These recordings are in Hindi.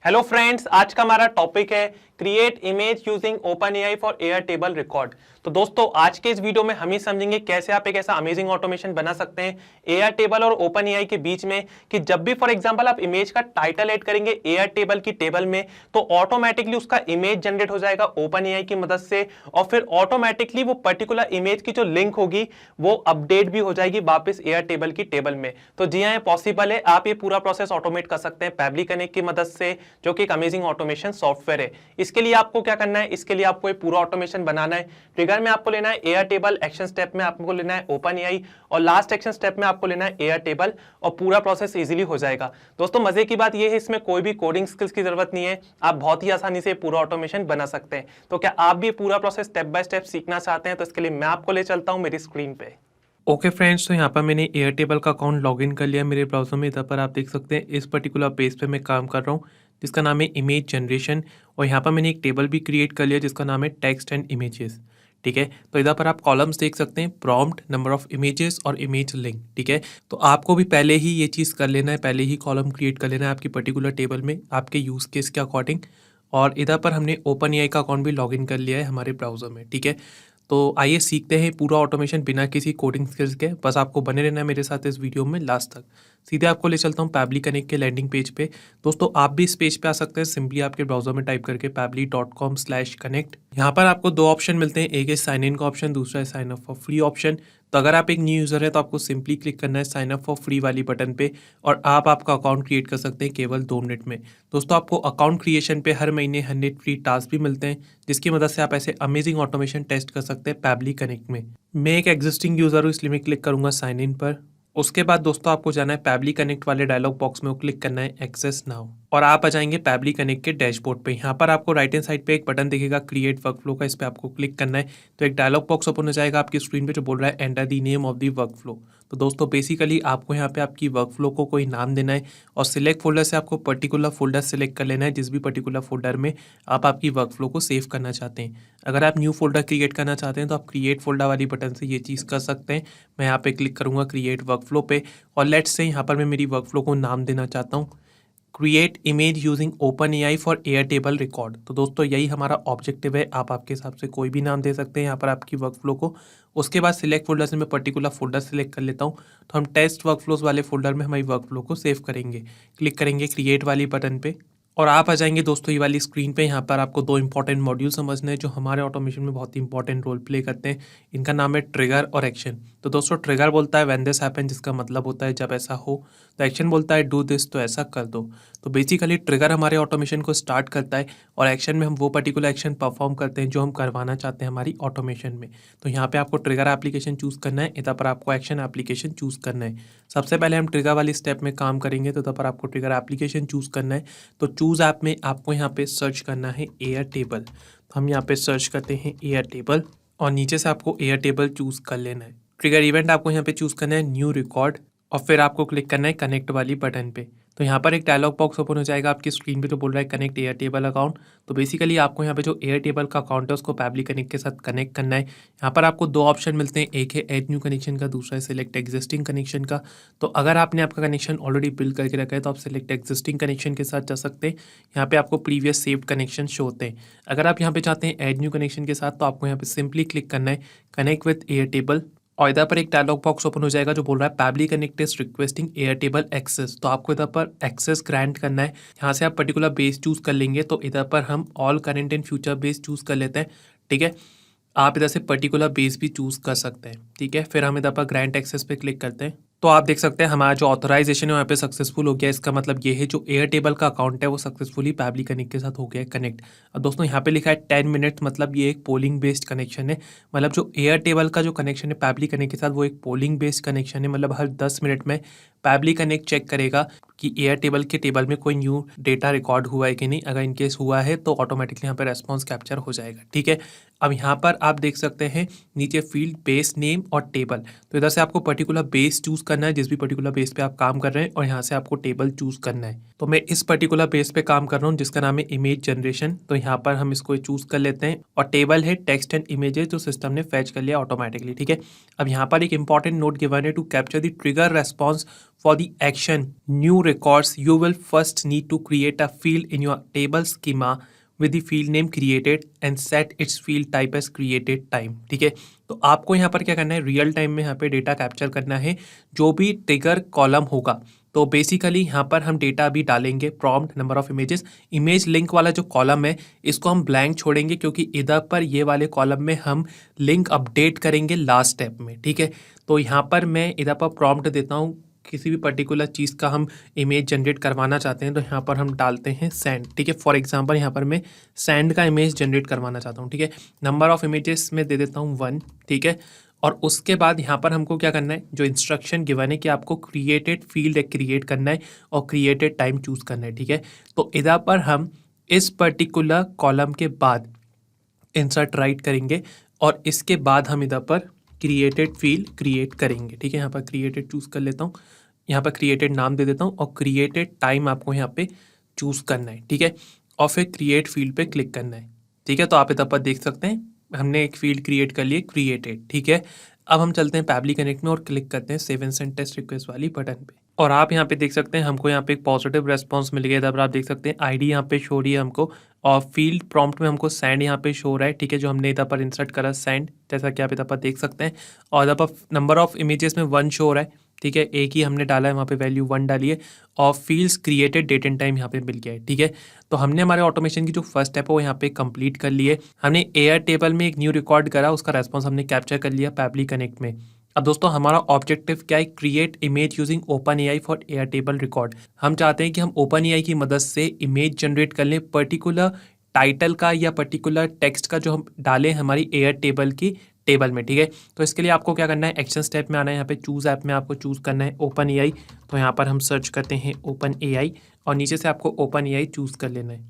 हेलो फ्रेंड्स, आज का हमारा टॉपिक है create image using OpenAI for Airtable record. तो दोस्तों, आज के इस वीडियो में हम ही समझेंगे कैसे आप एक ऐसा अमेजिंग ऑटोमेशन बना सकते हैं एयरटेबल और ओपनएआई के बीच में कि जब भी फॉर एग्जांपल आप इमेज का टाइटल ऐड करेंगे एयरटेबल की टेबल में तो ऑटोमेटिकली उसका इमेज जनरेट हो जाएगा ओपनएआई की मदद से, और फिर ऑटोमेटिकली वो पर्टिकुलर इमेज की जो लिंक होगी वो अपडेट भी हो जाएगी वापस एयरटेबल की टेबल में। तो जी हाँ, पॉसिबल है, आप ये पूरा प्रोसेस ऑटोमेट कर सकते हैं पैबली कनेक्ट की मदद से, जो कि एक अमेजिंग ऑटोमेशन सॉफ्टवेयर है। इसके लिए आपको क्या करना है, इसके लिए आपको एक पूरा ऑटोमेशन बनाना है। ट्रिगर में आपको लेना है एयरटेबल, एक्शन स्टेप में आपको लेना है ओपनएआई, और लास्ट एक्शन स्टेप में आपको लेना है एयरटेबल, और पूरा प्रोसेस इजीली हो जाएगा। दोस्तों, मजे की बात यह है इसमें कोई भी कोडिंग स्किल्स की जरूरत नहीं है, आप बहुत ही आसानी से पूरा ऑटोमेशन बना सकते हैं। तो क्या आप भी पूरा प्रोसेस स्टेप बाय स्टेप सीखना चाहते हैं? तो इसके लिए मैं आपको ले चलता हूं मेरी स्क्रीन पे। ओके फ्रेंड्स, तो यहाँ पर मैंने एयरटेबल का अकाउंट लॉगिन कर लिया मेरे ब्राउज़र में। इधर पर आप देख सकते हैं इस पर्टिकुलर पेज पे मैं काम कर रहा हूँ जिसका नाम है इमेज जनरेशन, और यहाँ पर मैंने एक टेबल भी क्रिएट कर लिया जिसका नाम है टेक्स्ट एंड इमेजेस। ठीक है, तो इधर पर आप कॉलम्स देख सकते हैं, प्रॉम्प्ट, नंबर ऑफ इमेजेस और इमेज लिंक। ठीक है, तो आपको भी पहले ही ये चीज़ कर लेना है, पहले ही कॉलम क्रिएट कर लेना है आपकी पर्टिकुलर टेबल में आपके यूज़ केस के अकॉर्डिंग। और इधर पर हमने ओपनएआई का अकाउंट भी लॉगिन कर लिया है हमारे ब्राउज़र में। ठीक है, तो आइए सीखते हैं पूरा ऑटोमेशन बिना किसी कोडिंग स्किल्स के। बस आपको बने रहना है मेरे साथ इस वीडियो में लास्ट तक। सीधे आपको ले चलता हूँ पैबली कनेक्ट के लैंडिंग पेज पे। दोस्तों, आप भी इस पेज पे आ सकते हैं सिंपली आपके ब्राउजर में टाइप करके pably.com/connect। यहाँ पर आपको दो ऑप्शन मिलते हैं, एक है साइन इन का ऑप्शन, दूसरा है sign up for free option. तो अगर आप एक न्यू यूज़र है तो आपको सिंपली क्लिक करना है साइन अप फॉर फ्री वाली बटन पे, और आप आपका अकाउंट क्रिएट कर सकते हैं केवल 2 मिनट में। दोस्तों, आपको अकाउंट क्रिएशन पे हर महीने 100 फ्री टास्क भी मिलते हैं जिसकी मदद से आप ऐसे अमेजिंग ऑटोमेशन टेस्ट कर सकते हैं पैबली कनेक्ट में। मैं एक एग्जिस्टिंग यूज़र हूँ इसलिए मैं क्लिक करूँगा साइन इन पर। उसके बाद दोस्तों आपको जाना है पैबली कनेक्ट वाले डायलॉग बॉक्स में, वो क्लिक करना है एक्सेस नाउ, और आप आ जाएंगे पैबली कनेक्ट के डैशबोर्ड पे। यहाँ पर आपको राइट हैंड साइड पे एक बटन दिखेगा क्रिएट वर्कफ्लो का, इस पर आपको क्लिक करना है। तो एक डायलॉग बॉक्स ओपन हो जाएगा आपकी स्क्रीन पे जो बोल रहा है enter the name of the workflow. तो दोस्तों, बेसिकली आपको यहाँ पे आपकी वर्कफ्लो को कोई नाम देना है, और सिलेक्ट फोल्डर से आपको पर्टिकुलर फोल्डर सिलेक्ट कर लेना है जिस भी पर्टिकुलर फोल्डर में आप आपकी वर्कफ्लो को सेव करना चाहते हैं। अगर आप न्यू फोल्डर क्रिएट करना चाहते हैं तो आप क्रिएट फोल्डर वाली बटन से ये चीज़ कर सकते हैं। मैं यहाँ पे क्लिक करूँगा क्रिएट वर्कफ्लो पे, और लेट्स से यहाँ पर मैं मेरी वर्कफ्लो को नाम देना चाहता हूँ create image using OpenAI for Airtable record. तो दोस्तों, यही हमारा ऑब्जेक्टिव है। आप आपके हिसाब से कोई भी नाम दे सकते हैं यहाँ पर आपकी वर्कफ्लो को। उसके बाद सिलेक्ट फोल्डर से मैं पर्टिकुलर फोल्डर सिलेक्ट कर लेता हूँ, तो हम टेस्ट वर्कफ्लोज वाले फोल्डर में हमारी वर्कफ्लो को सेव करेंगे। क्लिक करेंगे क्रिएट वाली बटन पे, और आप आ जाएंगे दोस्तों ये वाली स्क्रीन पे। यहाँ पर आपको 2 इंपॉर्टेंट मॉड्यूल समझने हैं जो हमारे ऑटोमेशन में बहुत ही इंपॉर्टेंट रोल प्ले करते हैं। इनका नाम है ट्रिगर और एक्शन। तो दोस्तों, ट्रिगर बोलता है व्हेन दिस हैपन, जिसका मतलब होता है जब ऐसा हो। तो एक्शन बोलता है डू दिस, तो ऐसा कर दो। तो बेसिकली ट्रिगर हमारे ऑटोमेशन को स्टार्ट करता है, और एक्शन में हम वो पर्टिकुलर एक्शन परफॉर्म करते हैं जो हम करवाना चाहते हैं हमारी ऑटोमेशन में। तो यहाँ पे आपको ट्रिगर एप्लीकेशन चूज़ करना है, इधर पर आपको एक्शन एप्लीकेशन चूज़ करना है। सबसे पहले हम ट्रिगर वाली स्टेप में काम करेंगे, तो इधर पर आपको ट्रिगर एप्लीकेशन चूज़ करना है। तो चूज़ ऐप में आपको यहाँ पे सर्च करना है एयरटेबल। तो हम यहाँ पे सर्च करते हैं एयरटेबल, और नीचे से आपको एयरटेबल चूज़ कर लेना है। ट्रिगर इवेंट आपको यहाँ पे चूज़ करना है न्यू रिकॉर्ड, और फिर आपको क्लिक करना है कनेक्ट वाली बटन पे। तो यहाँ पर एक डायलॉग बॉक्स ओपन हो जाएगा आपकी स्क्रीन पे जो बोल रहा है कनेक्ट एयरटेबल अकाउंट। तो बेसिकली आपको यहाँ पे जो एयरटेबल का अकाउंट है उसको पैबली कनेक्ट के साथ कनेक्ट करना है। यहाँ पर आपको 2 ऑप्शन मिलते हैं, एक है ऐड न्यू कनेक्शन का, दूसरा है सिलेक्ट एग्जिस्टिंग कनेक्शन का। तो अगर आपने आपका कनेक्शन ऑलरेडी बिल्ड करके रखा है तो आप सिलेक्ट एग्जिस्टिंग कनेक्शन के साथ जा सकते हैं। यहाँ पे आपको प्रीवियस सेव्ड कनेक्शन शो होते हैं। अगर आप यहाँ पे चाहते हैं ऐड न्यू कनेक्शन के साथ तो आपको यहाँ पे सिंपली क्लिक करना है कनेक्ट विथ एयरटेबल, और इधर पर एक डायलॉग बॉक्स ओपन हो जाएगा जो बोल रहा है Pabbly connect is requesting Airtable access. तो आपको इधर पर एक्सेस ग्रांट करना है। यहाँ से आप पर्टिकुलर बेस चूज कर लेंगे, तो इधर पर हम all current and future base choose कर लेते हैं। ठीक है, आप इधर से पर्टिकुलर बेस भी चूज कर सकते हैं। ठीक है, फिर हम इधर पर ग्रांट एक्सेस पे क्लिक करते हैं, तो आप देख सकते हैं हमारा जो ऑथराइजेशन है वहाँ पे सक्सेसफुल हो गया। इसका मतलब ये है जो एयरटेबल का अकाउंट है वो सक्सेसफुली पैबली कनेक्ट के साथ हो गया है कनेक्ट। और दोस्तों, यहाँ पे लिखा है 10 मिनट, मतलब ये एक पोलिंग बेस्ड कनेक्शन है। मतलब जो एयरटेबल का जो कनेक्शन है पैबली कनेक्ट के साथ वो एक पोलिंग बेस्ड कनेक्शन है। मतलब हर 10 मिनट में पैबली कनेक्ट चेक करेगा कि एयरटेबल के टेबल में कोई न्यू डेटा रिकॉर्ड हुआ है कि नहीं। अगर इनकेस हुआ है तो ऑटोमेटिकली यहाँ पर रेस्पॉन्स कैप्चर हो जाएगा। ठीक है, अब यहाँ पर आप देख सकते हैं नीचे फील्ड बेस नेम और टेबल। तो इधर से आपको पर्टिकुलर बेस चूज करना है जिस भी पर्टिकुलर बेस पे आप काम कर रहे हैं, और यहाँ से आपको टेबल चूज करना है। तो मैं इस पर्टिकुलर बेस पे काम कर रहा हूँ जिसका नाम है इमेज जनरेशन। तो यहाँ पर हम इसको चूज कर लेते हैं, और टेबल है टेक्स्ट एंड इमेजेस जो सिस्टम ने फैच कर लिया ऑटोमेटिकली। ठीक है, अब यहाँ पर एक इंपॉर्टेंट नोट गिवन है to capture the trigger response For the action new records, you will first need to create a field in your table schema with the field name created and set its field type as created time। ठीक है, तो आपको यहाँ पर क्या करना है, रियल टाइम में यहाँ पे डेटा कैप्चर करना है जो भी ट्रिगर कॉलम होगा। तो बेसिकली यहाँ पर हम डेटा अभी डालेंगे, prompt number of images, image link वाला जो कॉलम है इसको हम ब्लैंक छोड़ेंगे क्योंकि इधर पर ये वाले कॉलम में हम लिंक अपडेट करेंगे लास्ट स्टेप में। ठीक है, तो यहाँ पर मैं इधर पर प्रॉम्प्ट देता हूँ, किसी भी पर्टिकुलर चीज़ का हम इमेज जनरेट करवाना चाहते हैं तो यहाँ पर हम डालते हैं सैंड। ठीक है, फॉर एग्जांपल यहाँ पर मैं सैंड का इमेज जनरेट करवाना चाहता हूँ। ठीक है, नंबर ऑफ इमेजेस में दे देता हूँ 1। ठीक है, और उसके बाद यहाँ पर हमको क्या करना है, जो इंस्ट्रक्शन गिवन है कि आपको क्रिएटेड फील्ड क्रिएट करना है और क्रिएटेड टाइम चूज़ करना है। ठीक है, तो इधर पर हम इस पर्टिकुलर कॉलम के बाद इंसर्ट राइट करेंगे और इसके बाद हम इधर पर क्रिएटेड फील्ड क्रिएट करेंगे। ठीक है, यहाँ पर क्रिएटेड चूज़ कर लेता हूँ, यहाँ पर क्रिएटेड नाम दे देता हूँ और क्रिएटेड टाइम आपको यहाँ पे चूज़ करना है। ठीक है, और फिर क्रिएट फील्ड पे क्लिक करना है। ठीक है, तो आप इधर पर देख सकते हैं हमने एक फील्ड क्रिएट कर लिए, क्रिएटेड। ठीक है, अब हम चलते हैं पैबली कनेक्ट में और क्लिक करते हैं save and send test request वाली बटन पे और आप यहाँ पे देख सकते हैं हमको यहाँ पे एक पॉजिटिव रेस्पॉन्स मिल गया। इधर आप देख सकते हैं आईडी यहाँ पे शो रही है हमको और फील्ड प्रॉम्प्ट में हमको सैंड यहाँ पे शो रहा है। ठीक है, जो हमने इधर पर इंसर्ट करा सैंड, जैसा कि आप इधर पर देख सकते हैं, और इधर पर नंबर ऑफ इमेजेस में 1 शो हो रहा है। ठीक है, एक ही हमने डाला है, वहाँ पे वैल्यू 1 डाली है और fields created date and time यहाँ पे मिल गया है। ठीक है, तो हमने हमारे ऑटोमेशन की जो फर्स्ट स्टेप है वो यहाँ पे कंप्लीट कर ली है। हमने एयर टेबल में एक न्यू रिकॉर्ड करा, उसका रेस्पॉन्स हमने कैप्चर कर लिया पैबली कनेक्ट में। अब दोस्तों हमारा ऑब्जेक्टिव क्या है, create image using open AI for air table record. हम चाहते हैं कि हम ओपन एआई की मदद से इमेज जनरेट कर लें पर्टिकुलर टाइटल का या पर्टिकुलर टेक्स्ट का जो हम डालें हमारी एयर टेबल की टेबल में। ठीक है, तो इसके लिए आपको क्या करना है, एक्शन स्टेप में आना है, यहाँ पे चूज ऐप में आपको चूज करना है ओपन एआई। तो यहाँ पर हम सर्च करते हैं ओपन एआई और नीचे से आपको ओपन एआई चूज कर लेना है।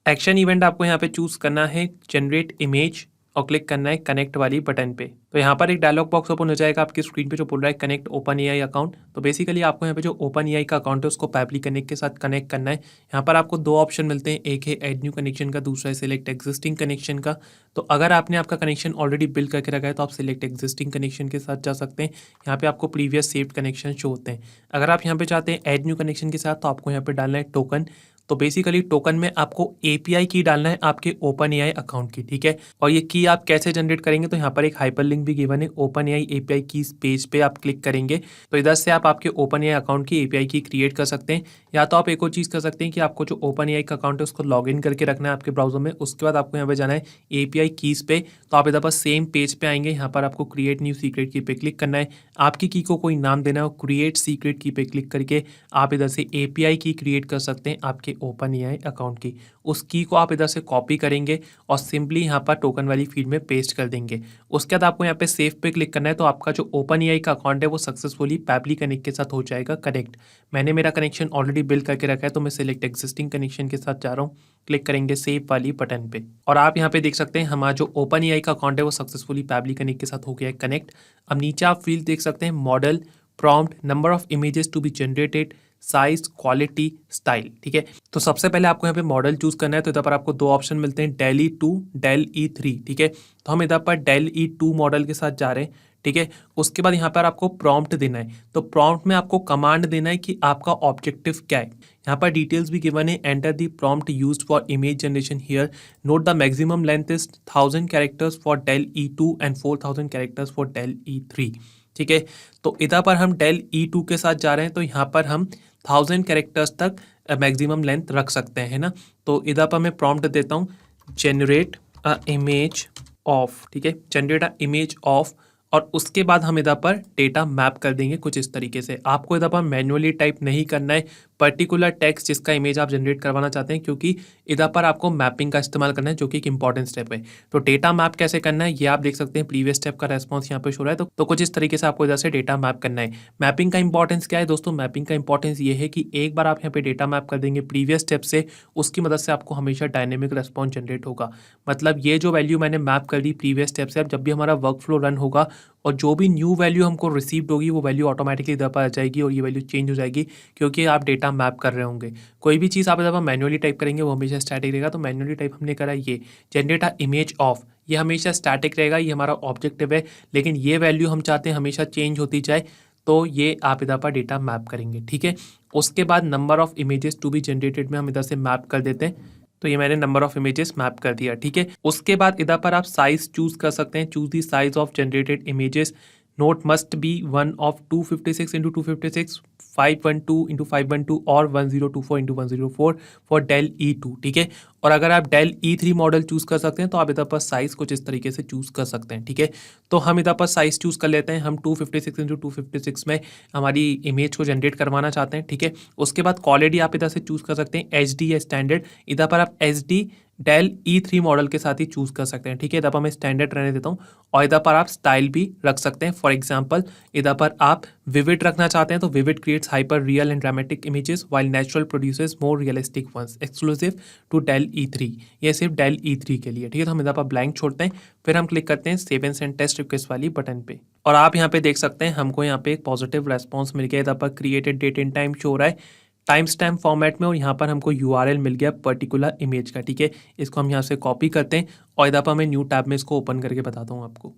एक्शन इवेंट आपको यहाँ पे चूज करना है जनरेट इमेज और क्लिक करना है कनेक्ट वाली बटन पे। तो यहाँ पर एक डायलॉग बॉक्स ओपन हो जाएगा आपकी स्क्रीन पे जो बोल रहा है कनेक्ट ओपन एआई अकाउंट। तो बेसिकली आपको यहाँ पे जो ओपन एआई का अकाउंट है उसको पैबली कनेक्ट के साथ कनेक्ट करना है। यहाँ पर आपको 2 ऑप्शन मिलते हैं, एक है ऐड न्यू कनेक्शन का, दूसरा है सिलेक्ट एग्जिस्टिंग कनेक्शन का। तो अगर आपने आपका कनेक्शन ऑलरेडी बिल्ड करके रखा है तो आप सिलेक्ट एग्जिस्टिंग कनेक्शन के साथ जा सकते हैं। यहाँ पे आपको प्रीवियस सेव्ड कनेक्शन शो होते हैं। अगर आप यहाँ पे चाहते हैं ऐड न्यू कनेक्शन के साथ तो आपको यहाँ पे डालना है टोकन। तो बेसिकली टोकन में आपको एपीआई की डालना है आपके ओपन एआई अकाउंट की। ठीक है, और ये की आप कैसे जनरेट करेंगे, तो यहाँ पर एक हाइपर लिंक भी गिवन है ओपन एआई एपीआई की पेज पे आप क्लिक करेंगे तो इधर से आप आपके ओपन एआई अकाउंट की एपीआई की क्रिएट कर सकते हैं। या तो आप एक और चीज़ कर सकते हैं कि आपको जो ओपन एआई का अकाउंट है उसको लॉग इन करके रखना है आपके ब्राउजर में। उसके बाद आपको यहाँ पे जाना है एपीआई कीज पे, तो आप इधर पर सेम पेज पे आएंगे, यहाँ पर आपको क्रिएट न्यू सीक्रेट की पे क्लिक करना है, आपकी की को कोई नाम देना है और क्रिएट सीक्रेट की पे क्लिक करके आप इधर से एपीआई की क्रिएट कर सकते हैं आपके ओपन एआई अकाउंट की। उस की को आप इधर से कॉपी करेंगे और सिंपली यहाँ पर टोकन वाली फील्ड में पेस्ट कर देंगे। उसके बाद आपको यहाँ पे सेव पे क्लिक करना है, तो आपका जो ओपन एआई का अकाउंट है वो सक्सेसफुली पैबली कनेक्ट के साथ हो जाएगा कनेक्ट। मैंने मेरा कनेक्शन ऑलरेडी बिल्ड करके रखा है तो मैं सिलेक्ट एग्जिस्टिंग कनेक्शन के साथ जा रहा हूँ, क्लिक करेंगे सेव वाली बटन पे और आप यहाँ पे देख सकते हैं हमारा जो ओपन एआई का अकाउंट है वो सक्सेसफुली पैबली कनेक्ट के साथ हो गया है कनेक्ट। अब नीचे आप फील्ड देख सकते हैं model, prompt, number of images to be generated, size, quality, style. ठीक है, तो सबसे पहले आपको यहाँ पे मॉडल चूज करना है। तो इधर पर आपको 2 ऑप्शन मिलते हैं, डेल E2, डेल E3। ठीक है, तो हम इधर पर डेल E2 मॉडल के साथ जा रहे हैं। ठीक है, उसके बाद यहाँ पर आपको प्रॉम्प्ट देना है। तो प्रॉम्प्ट में आपको कमांड देना है कि आपका ऑब्जेक्टिव क्या है। यहाँ पर डिटेल्स भी गिवन है, enter the prompt used for image generation here, note the maximum length is 1000 characters for DALL E2 and 4000 characters for DALL E3। ठीक है, तो इधर पर हम डेल E2 के साथ जा रहे हैं तो यहाँ पर हम 1000 कैरेक्टर्स तक मैक्सिमम लेंथ रख सकते हैं ना। तो इधर पर मैं प्रॉम्प्ट देता हूँ जनरेट अ इमेज ऑफ। ठीक है, जनरेट अ इमेज ऑफ और उसके बाद हम इधर पर डेटा मैप कर देंगे कुछ इस तरीके से। आपको इधर पर मैन्युअली टाइप नहीं करना है पर्टिकुलर टेक्स्ट जिसका इमेज आप जनरेट करवाना चाहते हैं, क्योंकि इधर पर आपको मैपिंग का इस्तेमाल करना है जो कि एक इंपॉर्टेंट स्टेप है। तो डेटा मैप कैसे करना है ये आप देख सकते हैं, प्रीवियस स्टेप का रेस्पॉन्स यहाँ पे शो रहा है। तो कुछ इस तरीके से आपको इधर से डेटा मैप करना है। मैपिंग का इंपॉर्टेंस क्या है दोस्तों, मैपिंग का इंपॉर्टेंस ये है कि एक बार आप यहाँ पे डेटा मैप कर देंगे प्रीवियस स्टेप से, उसकी मदद से आपको हमेशा डायनेमिक रेस्पॉन्स जनरेट होगा। मतलब ये जो वैल्यू मैंने मैप कर दी प्रीवियस स्टेप से, अब जब भी हमारा वर्क फ्लो रन होगा और जो भी न्यू वैल्यू हमको रिसीव्ड होगी वो वैल्यू ऑटोमेटिकली इधर पर आ जाएगी और ये वैल्यू चेंज हो जाएगी क्योंकि आप डेटा मैप कर रहे होंगे। कोई भी चीज़ आप इधर पर मैन्युअली टाइप करेंगे वो हमेशा स्टैटिक रहेगा। तो मैन्युअली टाइप हमने करा ये जनरेट अ इमेज ऑफ, ये हमेशा स्टैटिक रहेगा, ये हमारा ऑब्जेक्टिव है। लेकिन ये वैल्यू हम चाहते हैं हमेशा चेंज होती जाए। तो ये आप इधर पर डेटा मैप करेंगे, ठीक है। उसके बाद number of images to be generated में हम इधर से मैप कर देते हैं, तो ये मैंने नंबर ऑफ इमेजेस मैप कर दिया, ठीक है। उसके बाद इधर पर आप साइज चूज कर सकते हैं, choose the size of generated images, note must be one of 256 into 256, 512 into 512 और 1024 इंटू 104 फॉर डेल E2, ठीक है। और अगर आप डेल E3 मॉडल चूज कर सकते हैं तो आप इधर पर साइज कुछ इस तरीके से चूज कर सकते हैं, ठीक है। तो हम इधर पर साइज चूज कर लेते हैं, हम 256 इंटू 256 में हमारी इमेज को जनरेट करवाना चाहते हैं, ठीक है। उसके बाद क्वालिटी आप इधर से चूज कर सकते हैं HD या स्टैंडर्ड, इधर पर आप HD डेल E3 मॉडल के साथ ही चूज कर सकते हैं, ठीक है। इधर पर मैं स्टैंडर्ड रहने देता हूँ और इधर पर आप स्टाइल भी रख सकते हैं। फॉर एग्जांपल इधर पर आप विविड रखना चाहते हैं तो vivid creates hyper real and dramatic images while natural produces more realistic ones, exclusive to DALL E3। ये सिर्फ डेल E3 के लिए, ठीक है। तो हम इधर पर ब्लैंक छोड़ते हैं, फिर हम क्लिक करते हैं save and send test request वाली बटन पे और आप यहाँ पे देख सकते हैं हमको यहाँ पे एक पॉजिटिव रेस्पॉन्स मिल गया। इधर पर created date and time show हो रहा है टाइम स्टैम्प फॉर्मेट में और यहाँ पर हमको URL मिल गया पर्टिकुलर इमेज का, ठीक है। इसको हम यहाँ से कॉपी करते हैं और इधर पर मैं न्यू टैब में इसको ओपन करके बताता हूँ आपको।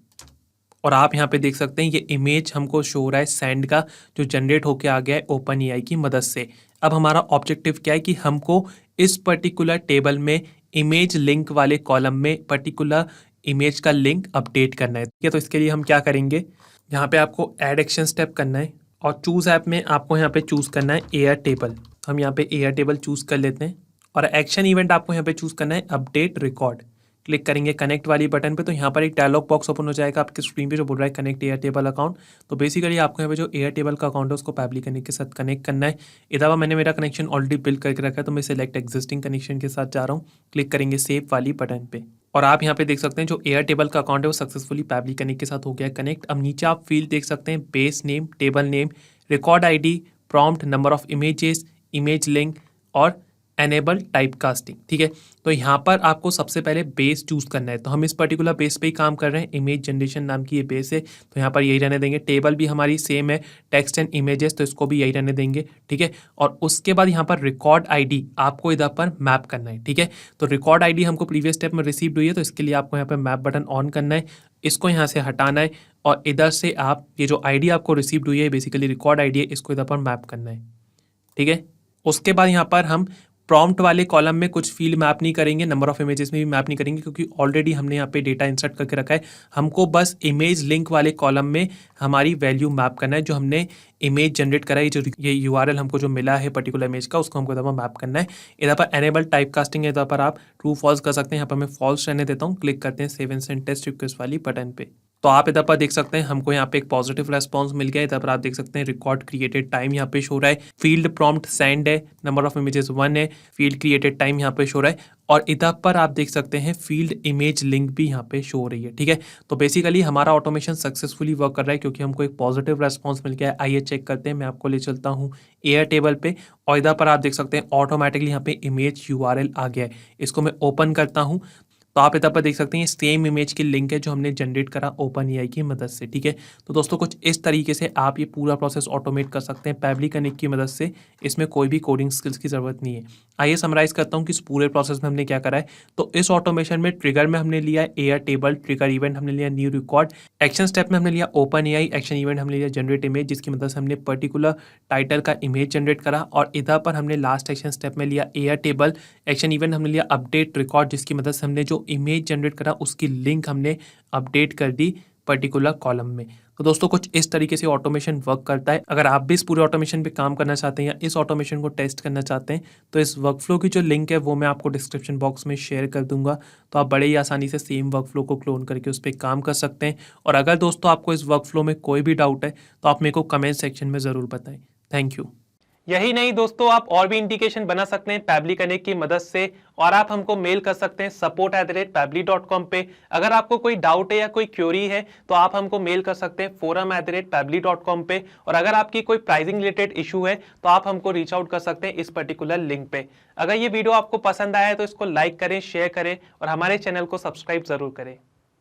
और आप यहाँ पे देख सकते हैं ये इमेज हमको शो हो रहा है सैंड का, जो जनरेट होके आ गया है OpenAI की मदद से। अब हमारा ऑब्जेक्टिव क्या है कि हमको इस पर्टिकुलर टेबल में इमेज लिंक वाले कॉलम में पर्टिकुलर इमेज का लिंक अपडेट करना है, ठीक है। तो इसके लिए हम क्या करेंगे, यहाँ पे आपको ऐड एक्शन स्टेप करना है और चूज ऐप में आपको यहाँ पे चूज करना है एयर टेबल। हम यहाँ पे एयर टेबल चूज कर लेते हैं और एक्शन इवेंट आपको यहाँ पे चूज करना है अपडेट रिकॉर्ड। क्लिक करेंगे कनेक्ट वाली बटन पे तो यहाँ पर एक डायलॉग बॉक्स ओपन हो जाएगा आपके स्क्रीन पे जो बोल रहा है कनेक्ट एयर टेबल अकाउंट। तो बेसिकली आपको यहाँ पे जो एयर टेबल का अकाउंट है उसको पैबली कनेक्ट के साथ कनेक्ट करना है। इधर मैंने मेरा कनेक्शन ऑलरेडी बिल्ड करके रखा है तो मैं सिलेक्ट एग्जिस्टिंग कनेक्शन के साथ जा रहा हूँ। क्लिक करेंगे सेव वाली बटन पे और आप यहाँ पे देख सकते हैं जो एयर टेबल का अकाउंट है वो सक्सेसफुली पैबली कनेक्ट के साथ हो गया कनेक्ट। अब नीचे आप फील्ड देख सकते हैं base name, table name, record ID, prompt, number of images, image link और एनेबल टाइप कास्टिंग, ठीक है। तो यहाँ पर आपको सबसे पहले बेस चूज करना है, तो हम इस पर्टिकुलर बेस पे ही काम कर रहे हैं। इमेज जनरेशन नाम की ये बेस है तो यहाँ पर यही रहने देंगे। टेबल भी हमारी सेम है, टेक्स्ट एंड इमेजेस, तो इसको भी यही रहने देंगे, ठीक है। और उसके बाद यहाँ पर रिकॉर्ड ID आपको इधर पर मैप करना है, ठीक है। तो रिकॉर्ड ID हमको प्रीवियस स्टेप में रिसीव हुई है तो इसके लिए आपको यहाँ पर मैप बटन ऑन करना है, इसको यहाँ से हटाना है और इधर से आप ये जो ID आपको रिसीव हुई है बेसिकली रिकॉर्ड ID है, इसको इधर पर मैप करना है, ठीक है। उसके बाद यहाँ पर हम प्रॉम्प्ट वाले कॉलम में कुछ फील्ड मैप नहीं करेंगे, नंबर ऑफ इमेजेस में भी मैप नहीं करेंगे क्योंकि ऑलरेडी हमने यहाँ पे डेटा इंसर्ट करके रखा है। हमको बस इमेज लिंक वाले कॉलम में हमारी वैल्यू मैप करना है, जो हमने इमेज जनरेट करा है, जो ये URL हमको जो मिला है पर्टिकुलर इमेज का उसको हमको इधर पर मैप करना है। इधर पर एनेबल टाइप कास्टिंग है, इधर पर आप ट्रू फॉल्स कर सकते हैं। यहाँ पर मैं फॉल्स रहने देता हूँ। क्लिक करते हैं save and send test request वाली बटन पे तो आप इधर पर देख सकते हैं हमको यहाँ पे एक पॉजिटिव रेस्पॉन्स मिल गया है। इधर पर आप देख सकते हैं रिकॉर्ड क्रिएटेड टाइम यहाँ पे शो रहा है, फील्ड प्रॉम्प्ट सेंड है, नंबर ऑफ इमेजेस 1 है, फील्ड क्रिएटेड टाइम यहाँ पे शो रहा है और इधर पर आप देख सकते हैं फील्ड इमेज लिंक भी यहाँ पे शो हो रही है, ठीक है। तो बेसिकली हमारा ऑटोमेशन सक्सेसफुली वर्क कर रहा है क्योंकि हमको एक पॉजिटिव रेस्पॉन्स मिल गया है। आइए चेक करते हैं, मैं आपको ले चलता हूँ एयर टेबल पे और इधर पर आप देख सकते हैं ऑटोमेटिकली यहाँ पे इमेज URL आ गया है। इसको मैं ओपन करता हूँ तो आप इधर पर देख सकते हैं ये सेम इमेज की लिंक है जो हमने जनरेट करा OpenAI की मदद से, ठीक है। तो दोस्तों कुछ इस तरीके से आप ये पूरा प्रोसेस ऑटोमेट कर सकते हैं पैबली कनेक्ट की मदद से। इसमें कोई भी कोडिंग स्किल्स की ज़रूरत नहीं है। आइए समराइज करता हूँ कि इस पूरे प्रोसेस में हमने क्या करा है। तो इस ऑटोमेशन में ट्रिगर में हमने लिया एयर टेबल, ट्रिगर इवेंट हमने लिया न्यू रिकॉर्ड, एक्शन स्टेप में हमने लिया OpenAI, एक्शन इवेंट हमने लिया जनरेट इमेज जिसकी मदद से हमने पर्टिकुलर टाइटल का इमेज जनरेट करा और इधर पर हमने लास्ट एक्शन स्टेप में लिया एयर टेबल, एक्शन इवेंट हमने लिया अपडेट रिकॉर्ड जिसकी मदद से हमने जो इमेज जनरेट करा उसकी लिंक हमने अपडेट कर दी पर्टिकुलर कॉलम में। तो दोस्तों कुछ इस तरीके से ऑटोमेशन वर्क करता है। अगर आप भी इस पूरे ऑटोमेशन पे काम करना चाहते हैं या इस ऑटोमेशन को टेस्ट करना चाहते हैं तो इस वर्कफ्लो की जो लिंक है वो मैं आपको डिस्क्रिप्शन बॉक्स में शेयर कर दूंगा, तो आप बड़े ही आसानी से सेम वर्कफ्लो को क्लोन करके उस पर काम कर सकते हैं। और अगर दोस्तों आपको इस वर्कफ्लो में कोई भी डाउट है तो आप मेरे को कमेंट सेक्शन में ज़रूर बताएं। Thank you. यही नहीं दोस्तों, आप और भी इंडिकेशन बना सकते हैं पैबली कनेक्ट की मदद से और आप हमको मेल कर सकते हैं support@pably.com पे। अगर आपको कोई डाउट है या कोई क्वेरी है तो आप हमको मेल कर सकते हैं forum@pably.com पे। और अगर आपकी कोई प्राइसिंग रिलेटेड इशू है तो आप हमको रीच आउट कर सकते हैं इस पर्टिकुलर लिंक पे। अगर ये वीडियो आपको पसंद आया है तो इसको लाइक करें, शेयर करें और हमारे चैनल को सब्सक्राइब जरूर करें।